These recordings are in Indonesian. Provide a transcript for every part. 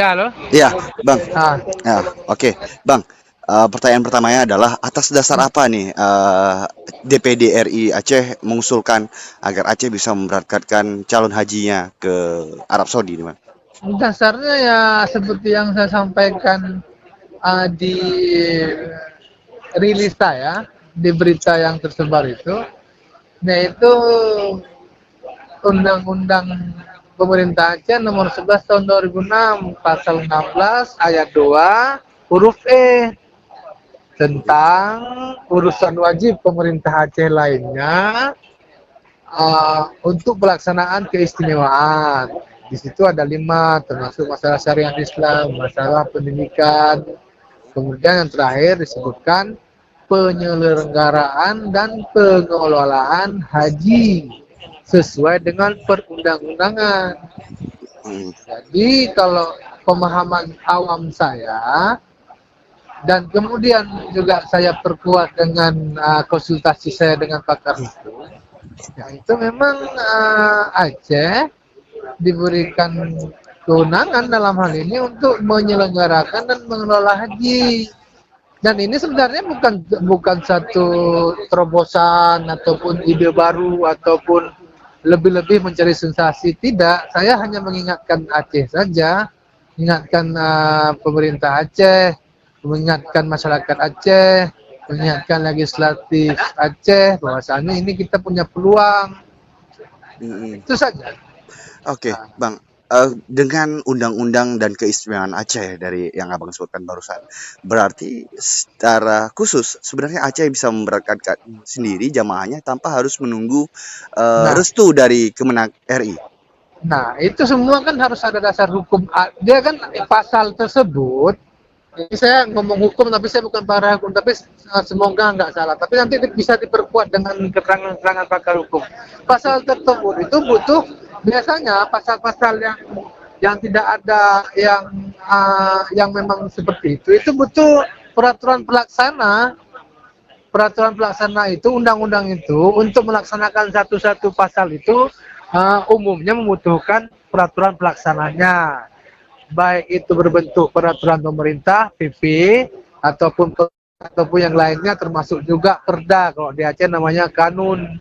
Ya, halo. Iya, Bang. Ah, Ya, oke, Bang. Pertanyaan pertamanya adalah atas dasar apa nih DPD RI Aceh mengusulkan agar Aceh bisa memberangkatkan calon hajinya ke Arab Saudi, nih, Bang? dasarnya ya seperti yang saya sampaikan di rilis saya, di berita yang tersebar itu, yaitu Undang-Undang Pemerintah Aceh Nomor 11 Tahun 2006, Pasal 16 Ayat 2 huruf E tentang urusan wajib pemerintah Aceh lainnya untuk pelaksanaan keistimewaan. Di situ ada 5, termasuk masalah syariat Islam, masalah pendidikan, kemudian yang terakhir disebutkan penyelenggaraan dan pengelolaan haji sesuai dengan perundang-undangan. Hmm, Jadi kalau pemahaman awam saya dan kemudian juga saya perkuat dengan konsultasi saya dengan pakar hukum, ya itu memang Aceh diberikan kewenangan dalam hal ini untuk menyelenggarakan dan mengelola haji. Dan ini sebenarnya bukan satu terobosan ataupun ide baru ataupun lebih-lebih mencari sensasi. Tidak, saya hanya mengingatkan Aceh saja, mengingatkan pemerintah Aceh, mengingatkan masyarakat Aceh, mengingatkan legislatif Aceh bahwasanya ini kita punya peluang. hmm, hmm. Itu saja. Oke, Nah, Bang. Dengan undang-undang dan keistimewaan Aceh dari yang Abang sebutkan barusan, berarti secara khusus sebenarnya Aceh bisa memberangkatkan sendiri jamaahnya tanpa harus menunggu nah, restu dari Kemenag RI. itu semua kan harus ada dasar hukum. Dia kan pasal tersebut. Ini saya ngomong hukum, tapi saya bukan para hukum, tapi semoga nggak salah. Tapi nanti bisa diperkuat dengan keterangan-keterangan pakar hukum. Pasal tersebut itu butuh biasanya pasal-pasal yang tidak ada yang memang seperti itu butuh peraturan pelaksana. Peraturan pelaksana itu, undang-undang itu untuk melaksanakan satu-satu pasal itu umumnya membutuhkan peraturan pelaksananya, baik itu berbentuk peraturan pemerintah PP ataupun yang lainnya, termasuk juga perda, kalau di Aceh namanya kanun.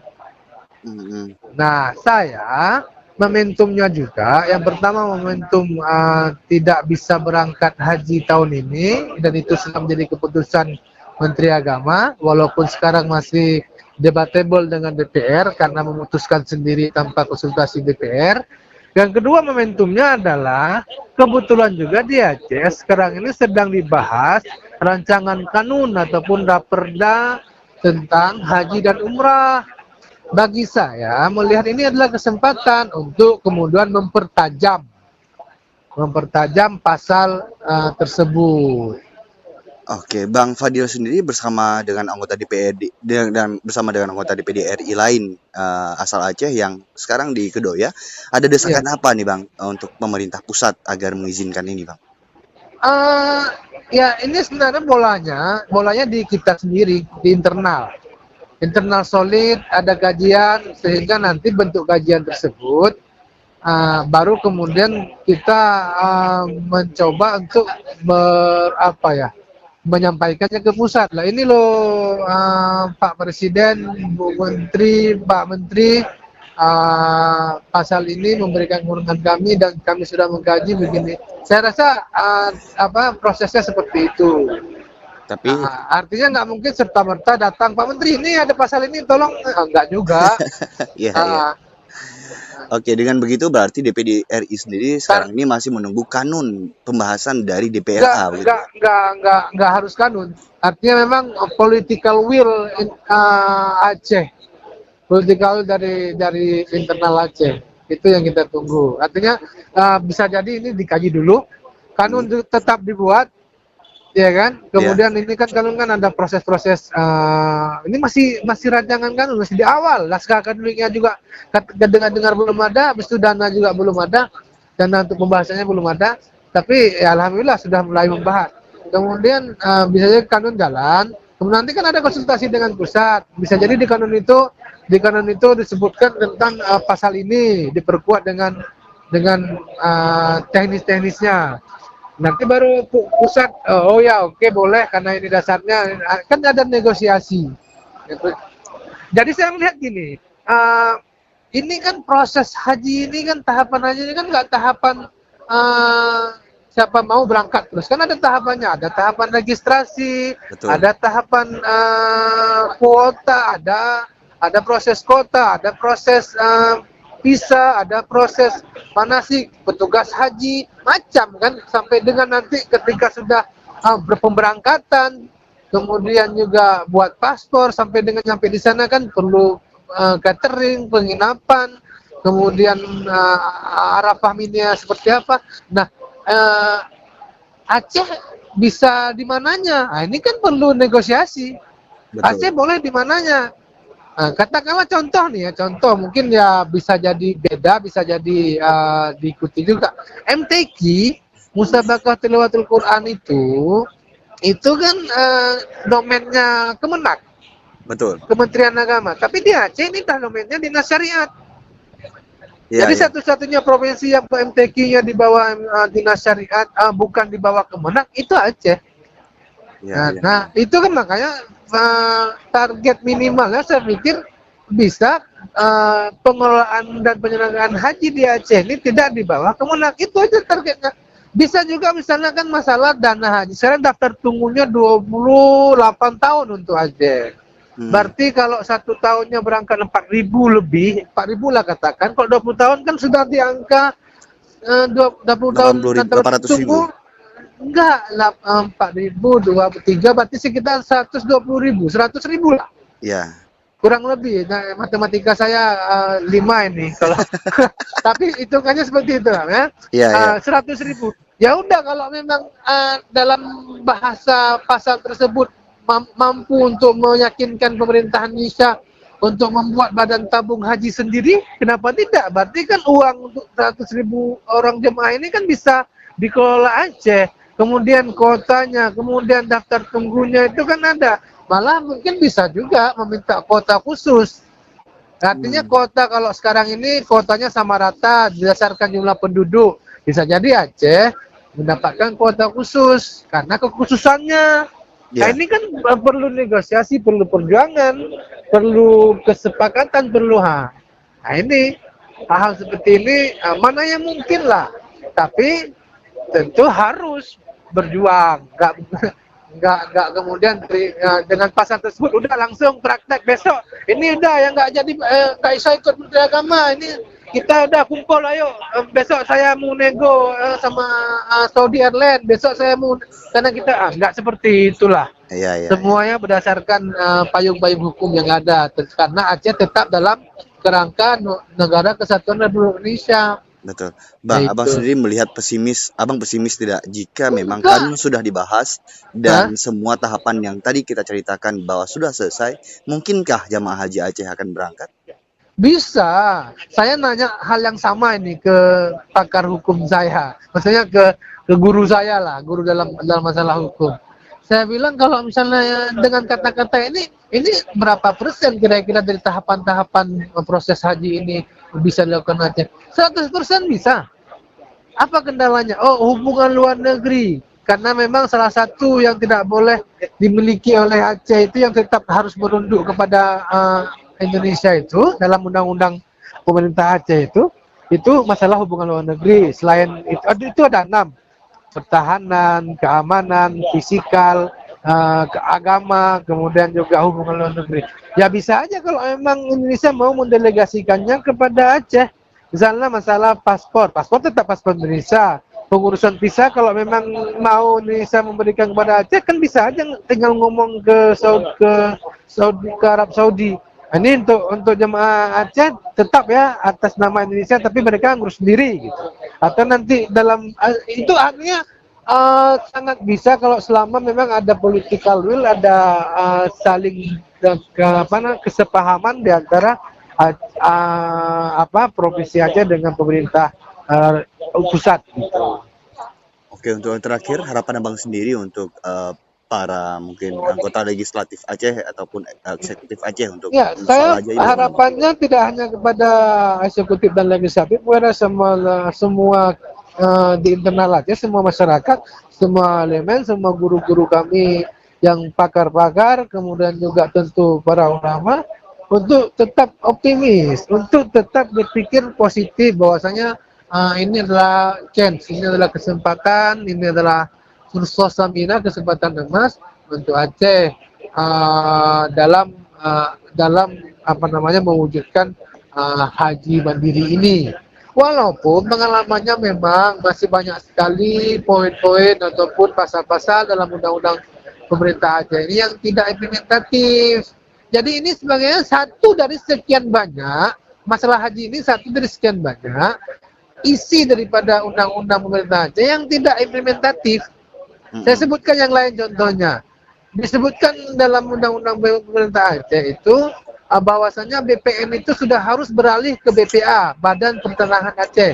Hmm, Nah, saya momentumnya juga, yang pertama momentum tidak bisa berangkat haji tahun ini, dan itu sudah menjadi keputusan Menteri Agama, walaupun sekarang masih debatable dengan DPR karena memutuskan sendiri tanpa konsultasi DPR. Yang kedua momentumnya adalah kebetulan juga di Aceh sekarang ini sedang dibahas rancangan kanun ataupun raperda tentang haji dan umrah. Bagi saya melihat ini adalah kesempatan untuk kemudian mempertajam pasal tersebut. Oke, Bang Fadil sendiri bersama dengan anggota DPRD dan bersama dengan anggota DPD RI lain asal Aceh yang sekarang di Kedoya, ada Ya, desakan apa nih, Bang, untuk pemerintah pusat agar mengizinkan ini, Bang? uh, ya ini sebenarnya bolanya di kita sendiri, di internal solid, ada kajian sehingga nanti bentuk kajian tersebut baru kemudian kita mencoba untuk berapa ya, menyampaikannya ke pusat. Lah ini loh Pak Presiden, Bu Menteri, Pak Menteri, pasal ini memberikan kewenangan kami dan kami sudah mengkaji begini. Saya rasa prosesnya seperti itu. Tapi Artinya nggak mungkin serta merta datang Pak Menteri ini ada pasal ini tolong, nggak juga. ya, ya. Uh, Oke, dengan begitu berarti DPD RI sendiri kar sekarang ini masih menunggu kanun pembahasan dari nggak DPRA begitu. nggak nggak nggak harus kanun. Artinya memang political will Aceh, political dari internal Aceh, itu yang kita tunggu. Artinya bisa jadi ini dikaji dulu, Hmm, kanun tetap dibuat, ya kan. ya. Kemudian ini kan kanun kan ada proses-proses, ini masih rancangan kanun, masih di awal. Naskah akademiknya juga dengar belum ada, habis itu dana juga belum ada, dana untuk pembahasannya belum ada. Tapi ya, alhamdulillah sudah mulai membahas. Kemudian bisa jadi kanun jalan. Kemudian nanti kan ada konsultasi dengan pusat. Bisa jadi di kanun itu disebutkan tentang pasal ini diperkuat dengan teknis-teknisnya. Nanti baru pusat, oh ya oke boleh karena ini dasarnya kan ada negosiasi. Gitu. Jadi saya melihat gini, ini kan proses haji ini kan tahapan haji ini kan nggak tahapan eh, siapa mau berangkat terus kan ada tahapannya, ada tahapan registrasi, Betul. ada tahapan kuota, ada proses kota, ada proses visa, ada proses manasik, petugas haji, macam kan sampai dengan nanti ketika sudah berpemberangkatan, kemudian juga buat paspor sampai dengan sampai di sana kan perlu catering, penginapan, kemudian Arafah minia seperti apa. Nah, Aceh bisa di mananya? Nah, ini kan perlu negosiasi. Aceh Betul. boleh di mananya? Nah, katakanlah contoh nih ya, contoh mungkin ya bisa jadi beda, bisa jadi diikuti juga. MTQ, Musabaqah Tilawatul Quran itu kan domainnya Kemenak, Betul. Kementerian Agama. Tapi di Aceh ini domainnya Dinas Syariat. Iya, Jadi iya. satu-satunya provinsi yang MTQ-nya di bawah Dinas Syariat, bukan di bawah Kemenak, itu Aceh. Iya, Nah, iya. nah itu kan makanya target minimalnya saya pikir bisa pengelolaan dan penyelenggaraan haji di Aceh ini tidak di bawah Kemenak. Itu aja targetnya. Bisa juga misalnya kan masalah dana haji. Sekarang daftar tunggunya 28 tahun untuk Aceh. Hmm. Berarti kalau 1 tahunnya berangkat 4.000 lebih, 4.000 lah katakan. Kalau 20 tahun kan sudah di angka 20 tahun 80.000, antara 800.000. tunggu. Enggak, 4.000, 23 berarti sekitar 120.000, 100.000 lah. Iya. Kurang lebih. Nah, matematika saya 5 ini kalau tapi hitungannya seperti itu ya. Iya, iya. 100.000. Ya udah kalau memang dalam bahasa pasal tersebut mampu untuk meyakinkan pemerintah Indonesia untuk membuat badan tabung haji sendiri, kenapa tidak? Berarti kan uang untuk 100.000 orang jemaah ini kan bisa dikelola Aceh. Kemudian kotanya, kemudian daftar tunggunya itu kan ada. Malah mungkin bisa juga meminta kota khusus. Artinya Hmm. kota kalau sekarang ini kotanya sama rata berdasarkan jumlah penduduk. Bisa jadi Aceh mendapatkan kota khusus karena kekhususannya. Nah Iya. ini kan perlu negosiasi, perlu perjuangan, perlu kesepakatan, perlu Nah ini hal-hal seperti ini mana yang mungkin lah. Tapi tentu harus berjuang, nggak kemudian dengan pasal tersebut udah langsung praktek besok ini udah yang nggak jadi nggak bisa ikut Menteri Agama ini kita udah kumpul ayo besok saya mau nego sama Saudi Airlines besok saya mau karena kita nggak seperti itulah. Iya, iya, iya. Semuanya berdasarkan payung-payung hukum yang ada karena Aceh tetap dalam kerangka negara kesatuan Republik Indonesia. Betul. Bang, Ya abang itu. sendiri melihat pesimis, abang pesimis tidak jika memang Enggak. kan sudah dibahas Hah? dan semua tahapan yang tadi kita ceritakan bahwa sudah selesai, mungkinkah jamaah haji Aceh akan berangkat? Bisa. Saya nanya hal yang sama ini ke pakar hukum saya. Maksudnya ke guru saya lah, guru dalam masalah hukum. Saya bilang kalau misalnya dengan kata-kata ini berapa persen kira-kira dari tahapan-tahapan proses haji ini bisa dilakukan Aceh? 100% bisa. Apa kendalanya? Oh, hubungan luar negeri. Karena memang salah satu yang tidak boleh dimiliki oleh Aceh itu yang tetap harus merunduk kepada Indonesia itu dalam undang-undang pemerintah Aceh itu masalah hubungan luar negeri. Selain itu ada 6: pertahanan, keamanan, fisikal, keagama, kemudian juga hubungan luar negeri. Ya bisa aja kalau memang Indonesia mau mendelegasikannya kepada Aceh. Misalnya masalah paspor tetap paspor Indonesia. Pengurusan visa kalau memang mau Indonesia memberikan kepada Aceh kan bisa aja tinggal ngomong ke Arab Saudi. Ini untuk jemaah Aceh tetap ya atas nama Indonesia tapi mereka ngurus sendiri gitu. Atau nanti dalam itu artinya sangat bisa kalau selama memang ada political will, ada saling kesepahaman di antara provinsi Aceh dengan pemerintah pusat gitu. Oke, untuk yang terakhir, harapan abang sendiri untuk para mungkin anggota legislatif Aceh ataupun eksekutif Aceh untuk Ya, soal saya haji ini bagaimana, Bang? harapannya tidak hanya kepada eksekutif dan legislatif, kepada semua di internal aja, semua masyarakat, semua elemen, semua guru-guru kami yang pakar-pakar, kemudian juga tentu para ulama, untuk tetap optimis, untuk tetap berpikir positif bahwasanya ini adalah chance, ini adalah kesempatan, ini adalah fursa mina, kesempatan emas untuk Aceh dalam apa namanya mewujudkan haji mandiri ini. Walaupun pengalamannya memang masih banyak sekali poin-poin ataupun pasal-pasal dalam undang-undang pemerintah Aceh ini yang tidak implementatif. Jadi ini sebenarnya satu dari sekian banyak, masalah haji ini satu dari sekian banyak isi daripada undang-undang pemerintah Aceh yang tidak implementatif. Saya sebutkan yang lain contohnya. Disebutkan dalam undang-undang pemerintah Aceh itu bahwasanya BPN itu sudah harus beralih ke BPA, Badan Pertanahan Aceh,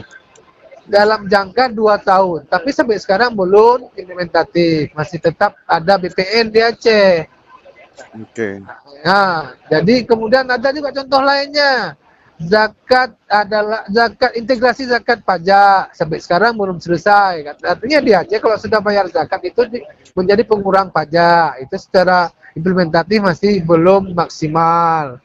dalam jangka 2 tahun. Tapi sampai sekarang belum implementatif, masih tetap ada BPN di Aceh. Oke. Nah, jadi kemudian ada juga contoh lainnya. Zakat adalah integrasi zakat pajak sampai sekarang belum selesai. Artinya di Aceh kalau sudah bayar zakat itu menjadi pengurang pajak. Itu secara implementatif masih belum maksimal.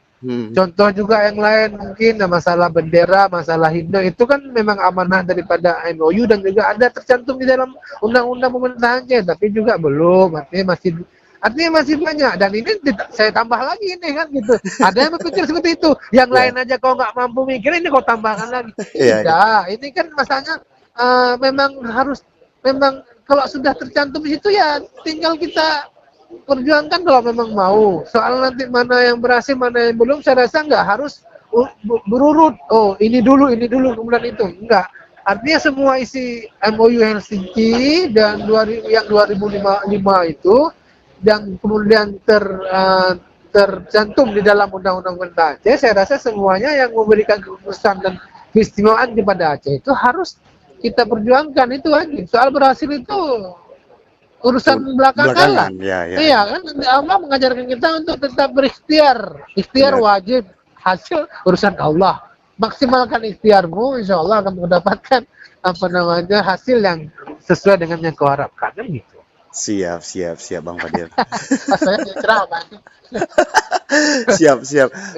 Contoh juga yang lain mungkin masalah bendera, masalah himne itu kan memang amanah daripada MOU dan juga ada tercantum di dalam undang-undang pemerintahan Aceh, tapi juga belum. Artinya masih banyak, dan ini saya tambah lagi nih kan gitu. Ada yang berpikir seperti itu. Yang lain aja kau nggak mampu mikir, ini kau tambahkan lagi. Tidak, ini kan masanya memang kalau sudah tercantum di situ ya tinggal kita perjuangkan kalau memang mau. Soal nanti mana yang berhasil, mana yang belum, saya rasa nggak harus berurut. Oh ini dulu, kemudian itu. Enggak. Artinya semua isi MOU Helsinki dan yang 2005 itu yang kemudian tercantum di dalam undang-undang pemerintah Aceh, saya rasa semuanya yang memberikan keputusan dan keistimewaan kepada Aceh itu harus kita perjuangkan, itu aja. Soal berhasil itu urusan belakangan. Iya kan, Allah mengajarkan kita untuk tetap berikhtiar. Ikhtiar wajib, hasil urusan Allah. Maksimalkan ikhtiarmu, insya Allah akan mendapatkan hasil yang sesuai dengan yang kau harapkan, kan gitu. Siap Bang Fadil. Saya cerah, Bang. Siap.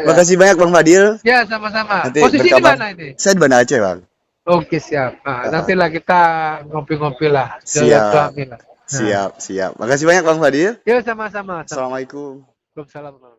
Makasih banyak Bang Fadil. Ya, sama-sama. Nanti Posisi di mana ini? Saya di Banda Aceh, Bang. Oke, siap. Nantilah kita ngopi-ngopi lah. Siap. Makasih banyak Bang Fadil. Ya, sama-sama. Assalamualaikum. Waalaikumsalam.